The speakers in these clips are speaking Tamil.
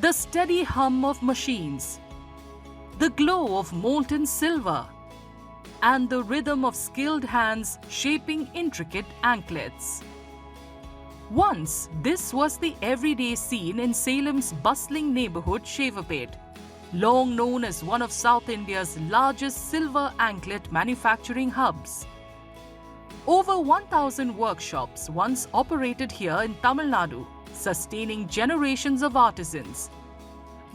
The steady hum of machines, the glow of molten silver, and the rhythm of skilled hands shaping intricate anklets. Once, this was the everyday scene in Salem's bustling neighborhood Shaverpet, long known as one of South India's largest silver anklet manufacturing hubs. Over 1,000 workshops once operated here in Tamil Nadu, sustaining generations of artisans.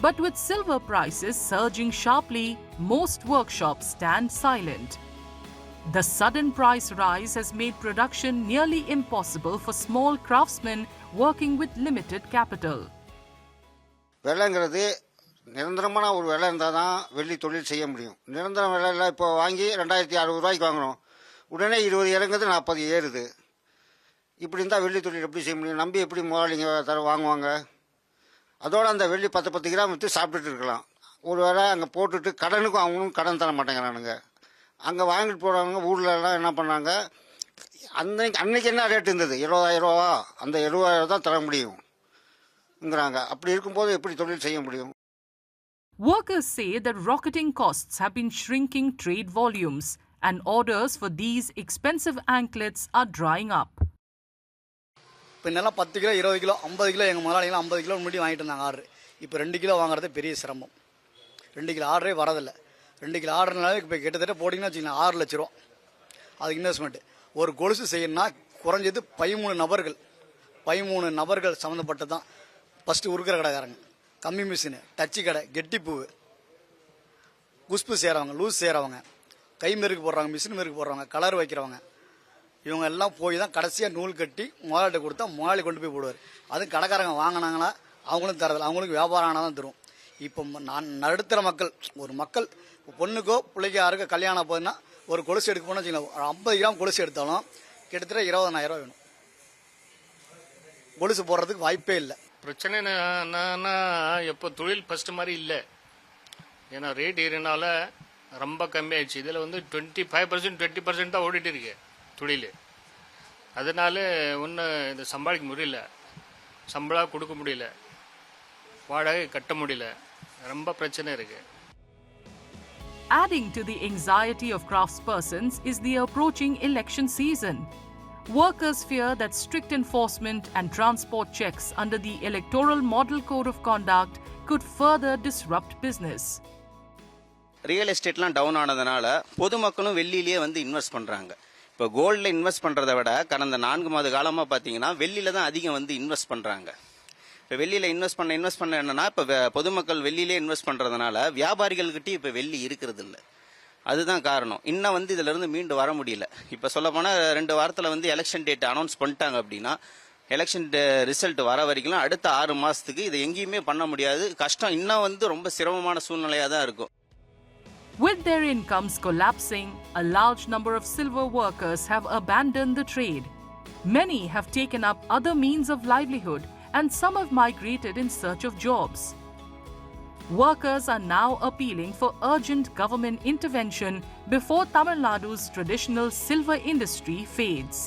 But with silver prices surging sharply, most workshops stand silent. The sudden price rise has made production nearly impossible for small craftsmen working with limited capital. வெள்ளைங்கிறது நிரந்தரமான ஒரு விலை இருந்தால் தான் வெள்ளி தொழில் செய்ய முடியும். நிரந்தர விலையில் இப்போ வாங்கி 2660 ரூபாய்க்கு வாங்குறோம், உடனே 20 இறங்குது, 40 ஏறுது. இப்படி இருந்தால் வெள்ளி தொழில் எப்படி செய்ய முடியும்? நம்பி எப்படி முதலாளிங்க வாங்குவாங்க? அதோடு அந்த வெள்ளி 10 கிராம் விற்று சாப்பிட்டுட்டு இருக்கலாம். ஒரு வேளை அங்கே போட்டுட்டு கடனுக்கும் அவங்களும் கடன் தர மாட்டேங்கிறானுங்க. அங்கே வாங்கிட்டு போகிறவங்க ஊர்லலாம் என்ன பண்ணாங்க, அன்னைக்கு என்ன ரேட் இருந்தது, 70,000 ரூபா, அந்த 70,000 தான் தர முடியும்ங்கிறாங்க. அப்படி இருக்கும்போது எப்படி தொழில் செய்ய முடியும்? Workers say that rocketing costs have been shrinking trade volumes and orders for these expensive anklets are drying up. இப்போ இன்னெல்லாம் 10 கிலோ 20 கிலோ 50 கிலோ எங்கள் முதலாளிகள் 50 கிலோ முன்னாடி வாங்கிட்டு இருந்தாங்க ஆர்டர். இப்போ 2 கிலோ வாங்குறது பெரிய சிரமம். 2 கிலோ ஆர்டரே வரதில்லை. 2 கிலோ ஆர்டர்னால இப்போ கிட்டத்தட்ட போட்டிங்கன்னா வச்சுக்கலாம் 6 லட்ச ரூபா அதுக்கு இன்வெஸ்ட்மெண்ட்டு. ஒரு கொலுசு செய்யணும்னா குறைஞ்சது 13 நபர்கள் சம்மந்தப்பட்டு தான். ஃபஸ்ட்டு உருக்கிற கடைக்காரங்க, கம்மி மிஷினு, டச்சு கடை, கெட்டிப்பூ, குஷ்பு செய்கிறவங்க, லூஸ் செய்கிறவங்க, கை மெருக்கு போடுறவங்க, மிஷின் மெருக்கு போடுறவங்க, கலர் வைக்கிறவங்க, இவங்க எல்லாம் போய் தான் கடைசியாக நூல் கட்டி முதலாளிட்ட கொடுத்தா முதலாளி கொண்டு போய் போடுவார். அதுவும் கடைக்காரங்க வாங்கினாங்களா அவங்களும் தரதில்லை, அவங்களுக்கு வியாபாரம் ஆனால் தான் தரும். இப்போ நான் நடுத்தர மக்கள், ஒரு மக்கள் பொண்ணுக்கோ பிள்ளைக்கோ யாருக்கோ கல்யாணம் போதுன்னா ஒரு கொலுசு எடுக்க போனால் வச்சுக்கலாம், 50 கிராம் கொலுசு எடுத்தாலும் கிட்டத்தட்ட 20,000 ரூபா வேணும். கொலுசு போடுறதுக்கு வாய்ப்பே இல்லை. பிரச்சனை என்னன்னா இப்போ தொழில் ஃபஸ்ட்டு மாதிரி இல்லை. ஏன்னா ரேட் ஏறினால ரொம்ப கம்மியாயிடுச்சு. இதில் வந்து 25% 20% தான் ஓடிட்டு இருக்கு தொழில். அதனால ஒன்றும் இதை சம்பாதிக்க முடியல, சம்பளம் கொடுக்க முடியல, வாடகை கட்ட முடியல, ரொம்ப பிரச்சனை இருக்கு. Adding to the anxiety of craftspersons is the approaching election season. Workers fear that strict enforcement and transport checks under the Electoral Model Code of Conduct could further disrupt business. Real எஸ்டேட்லாம் டவுன் ஆனதுனால பொதுமக்களும் வெள்ளியிலேயே வந்து இன்வெஸ்ட் பண்ணுறாங்க. இப்போ கோல்டில் இன்வெஸ்ட் பண்ணுறதை விட கடந்த 4 மாத காலமாக பார்த்தீங்கன்னா வெள்ளியில் தான் அதிகம் வந்து இன்வெஸ்ட் பண்ணுறாங்க. இப்போ வெள்ளியில் இன்வெஸ்ட் பண்ண என்னன்னா, இப்போ பொதுமக்கள் வெள்ளியிலே இன்வெஸ்ட் பண்ணுறதுனால வியாபாரிகள்கிட்டயும் இப்போ வெள்ளி இருக்கிறது இல்லை. அதுதான் காரணம். இன்னும் வந்து இதிலிருந்து மீண்டு வர முடியல. இப்போ சொல்ல போனால் 2 வாரத்தில் வந்து எலெக்ஷன் டேட் அனௌன்ஸ் பண்ணிட்டாங்க அப்படின்னா, எலெக்ஷன் ரிசல்ட் வர வரைக்கும் அடுத்த 6 மாதத்துக்கு இதை எங்கேயுமே பண்ண முடியாது. கஷ்டம், இன்னும் வந்து ரொம்ப சிரமமான சூழ்நிலையாக தான் இருக்கும். With their incomes collapsing, a large number of silver workers have abandoned the trade. Many have taken up other means of livelihood and some have migrated in search of jobs. Workers are now appealing for urgent government intervention before Tamil Nadu's traditional silver industry fades.